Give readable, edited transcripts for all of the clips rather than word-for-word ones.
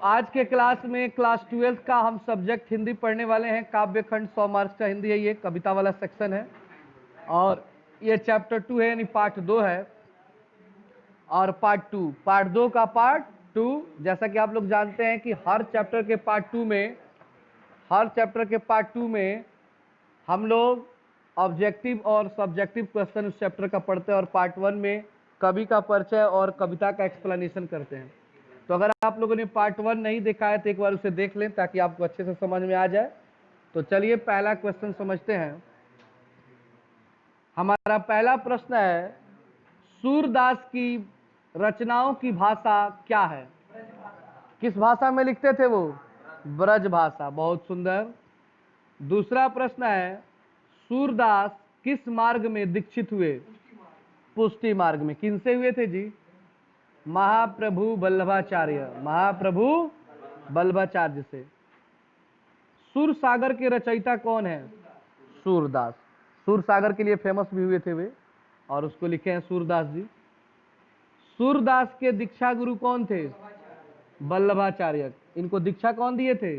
आज के क्लास में क्लास 12 का हम सब्जेक्ट हिंदी पढ़ने वाले हैं। काव्य खंड 100 मार्क्स का हिंदी है, ये कविता वाला सेक्शन है और ये चैप्टर 2 है, यानी पार्ट 2 है। और पार्ट 2 का पार्ट 2, जैसा कि आप लोग जानते हैं कि हर चैप्टर के पार्ट 2 में हम लोग ऑब्जेक्टिव और सब्जेक्टिव क्वेश्चन उस चैप्टर का पढ़ते हैं और पार्ट 1 में कवि का परिचय और कविता का एक्सप्लेनेशन करते हैं। तो अगर आप लोगों ने पार्ट 1 नहीं देखा है तो एक बार उसे देख लें ताकि आपको अच्छे से समझ में आ जाए। तो चलिए पहला क्वेश्चन समझते हैं। हमारा पहला प्रश्न है, सूरदास की रचनाओं की भाषा क्या है? किस भाषा में लिखते थे वो? ब्रज भाषा। बहुत सुंदर। दूसरा प्रश्न है, सूरदास किस मार्ग में दीक्षित हुए? पुष्टि मार्ग में। किनसे हुए थे जी? महाप्रभु बल्लभाचार्य से। सूरसागर के रचयिता कौन है? सूरदास। सूरसागर के लिए फेमस भी हुए थे वे और उसको लिखे हैं सूरदास जी। सूरदास के दीक्षा गुरु कौन थे? बल्लभाचार्य। इनको दीक्षा कौन दिए थे?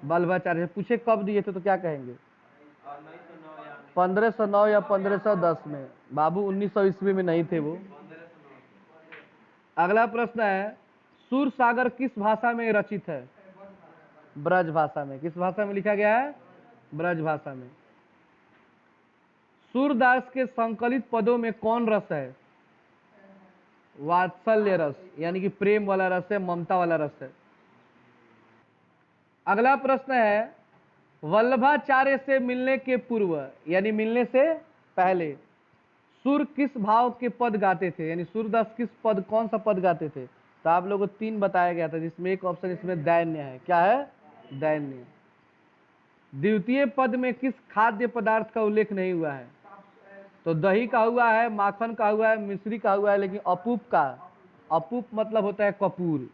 बल्लभाचार्य। पूछे कब दिए थे तो क्या कहेंगे? 1509 या 1510 में। बाबू 1900 ईस्वी में नहीं थे वो। अगला प्रश्न है, सूरसागर किस भाषा में रचित है? ब्रज भाषा में। किस भाषा में लिखा गया है? ब्रज भाषा में। सूरदास के संकलित पदों में कौन रस है? वात्सल्य रस, यानी कि प्रेम वाला रस है, ममता वाला रस है। अगला प्रश्न है, वल्लभाचार्य से मिलने के पूर्व यानी मिलने से पहले सूर किस भाव के पद गाते थे? यानी सूरदास कौन सा पद गाते थे? तो आप लोगों को 3 बताया गया था, जिसमें एक ऑप्शन इसमें दैन्य है। क्या है? दैन्य। द्वितीय पद में किस खाद्य पदार्थ का उल्लेख नहीं हुआ है? तो दही का हुआ है, माखन का हुआ है, मिश्री का हुआ है, लेकिन अपूप मतलब होता है कपूर।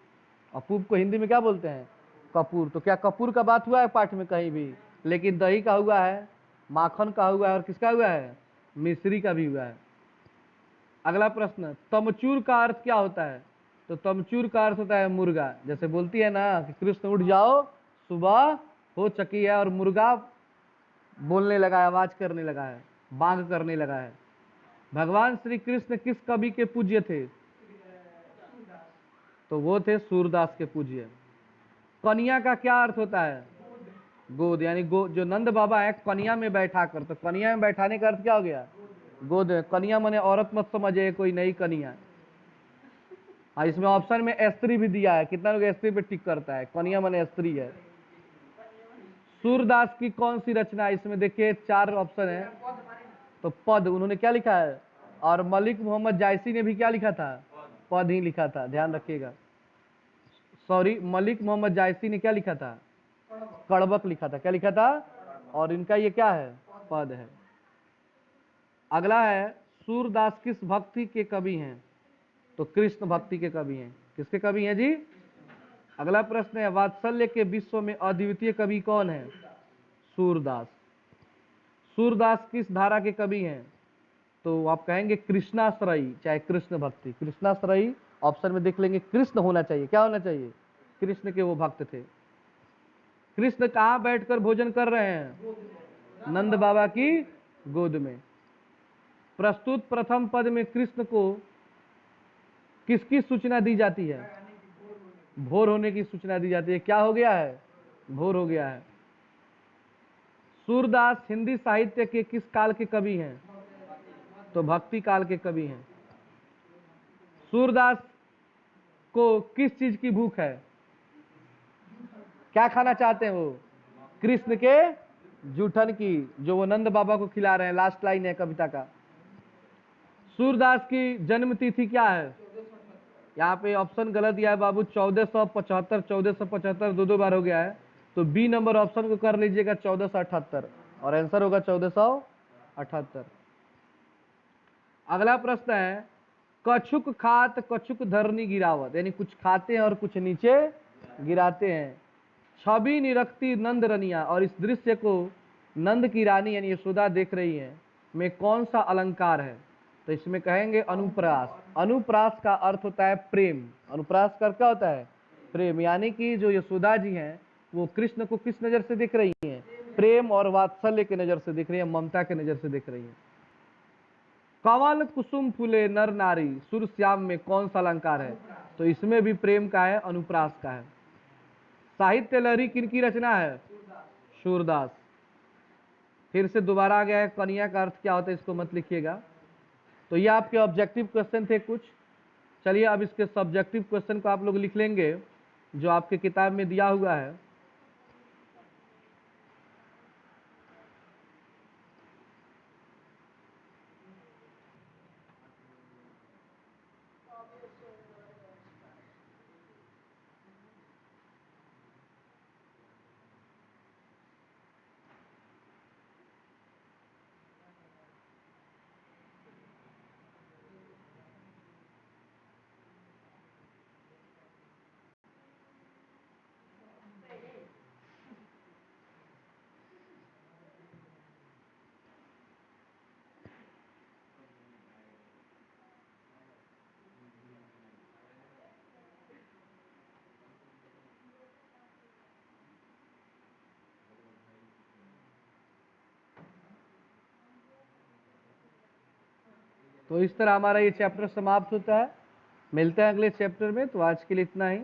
अपूप को हिंदी में क्या बोलते हैं? कपूर। तो क्या कपूर का बात हुआ है पाठ में कहीं भी? लेकिन दही का हुआ है, माखन का हुआ है और किसका हुआ है? मिश्री का भी हुआ है। अगला प्रश्न, तमचूर का अर्थ क्या होता है? तो तमचूर का अर्थ होता है मुर्गा। जैसे बोलती है ना कि कृष्ण उठ जाओ, सुबह हो चुकी है और मुर्गा बोलने लगा है, आवाज करने लगा है, बांग करने लगा है। भगवान श्री कृष्ण किस कवि के पूज्य थे? तो वो थे सूरदास के पूज्य। कन्या का क्या अर्थ होता है? गोद। यानी जो नंद बाबा है कन्या में बैठा कर, तो कन्या में बैठाने का अर्थ क्या हो गया? गोद। कन्या माने औरत मत समझे कोई नई कन्या। हाँ, इसमें ऑप्शन में स्त्री भी दिया है। कितना लोग स्त्री पे टिक करता है? कन्या माने स्त्री है। सूरदास की कौन सी रचना है? इसमें देखिए 4 ऑप्शन है। तो पद उन्होंने क्या लिखा है? और मलिक मोहम्मद जायसी ने भी क्या लिखा था? पद ही लिखा था, ध्यान रखिएगा। सॉरी, मलिक मोहम्मद जायसी ने क्या लिखा था? कड़बक लिखा था। क्या लिखा था? और इनका ये क्या है? पद है। अगला है, सूरदास किस भक्ति के कवि हैं? तो कृष्ण भक्ति के कवि हैं। किसके कवि हैं जी? अगला प्रश्न है, वात्सल्य के विश्व में अद्वितीय कवि कौन है? सूरदास। सूरदास किस धारा के कवि हैं? तो आप कहेंगे कृष्णाश्रयी, चाहे कृष्ण भक्ति। कृष्णाश्रयी ऑप्शन में देख लेंगे, कृष्ण होना चाहिए। क्या होना चाहिए? कृष्ण के वो भक्त थे। कृष्ण कहाँ बैठकर भोजन कर रहे हैं? नंद बाबा की गोद में। प्रस्तुत प्रथम पद में कृष्ण को किसकी सूचना दी जाती है? भोर होने की सूचना दी जाती है। क्या हो गया है? भोर हो गया है। सूरदास हिंदी साहित्य के किस काल के कवि हैं? तो भक्ति काल के कवि हैं। सूरदास को किस चीज की भूख है? क्या खाना चाहते हैं वो? कृष्ण के जूठन की, जो वो नंद बाबा को खिला रहे हैं। लास्ट लाइन है कविता का। सूरदास की जन्म तिथि क्या है? यहाँ पे ऑप्शन गलत दिया है बाबू। 1475, 1475 दो बार हो गया है। तो बी नंबर ऑप्शन को कर लीजिएगा 1478 और आंसर होगा 1478। अगला प्रश्न है, कछुक खात कछुक धरनी गिरावत, यानी कुछ खाते हैं और कुछ नीचे गिराते हैं। छवि निरखती नंद रनिया, और इस दृश्य को नंद की रानी यानी यशोदा देख रही है, में कौन सा अलंकार है? तो इसमें कहेंगे अनुप्रास। अनुप्रास का अर्थ होता है प्रेम। अनुप्रास का क्या होता है? प्रेम, यानी कि जो यशोदा जी हैं वो कृष्ण को किस नजर से देख रही हैं? प्रेम और वात्सल्य की नजर से देख रही हैं, ममता की नजर से देख रही हैं। कमल कुसुम फूले नर नारी सुर श्याम में कौन सा अलंकार है? तो इसमें भी प्रेम का है, अनुप्रास का है। साहित्य लहरी किनकी रचना है? सूरदास। फिर से दोबारा आ गया है, कन्या का अर्थ क्या होता है इसको मत लिखिएगा। तो ये आपके ऑब्जेक्टिव क्वेश्चन थे कुछ। चलिए अब इसके सब्जेक्टिव क्वेश्चन को आप लोग लिख लेंगे जो आपके किताब में दिया हुआ है। तो इस तरह हमारा ये चैप्टर समाप्त होता है। मिलते हैं अगले चैप्टर में। तो आज के लिए इतना ही।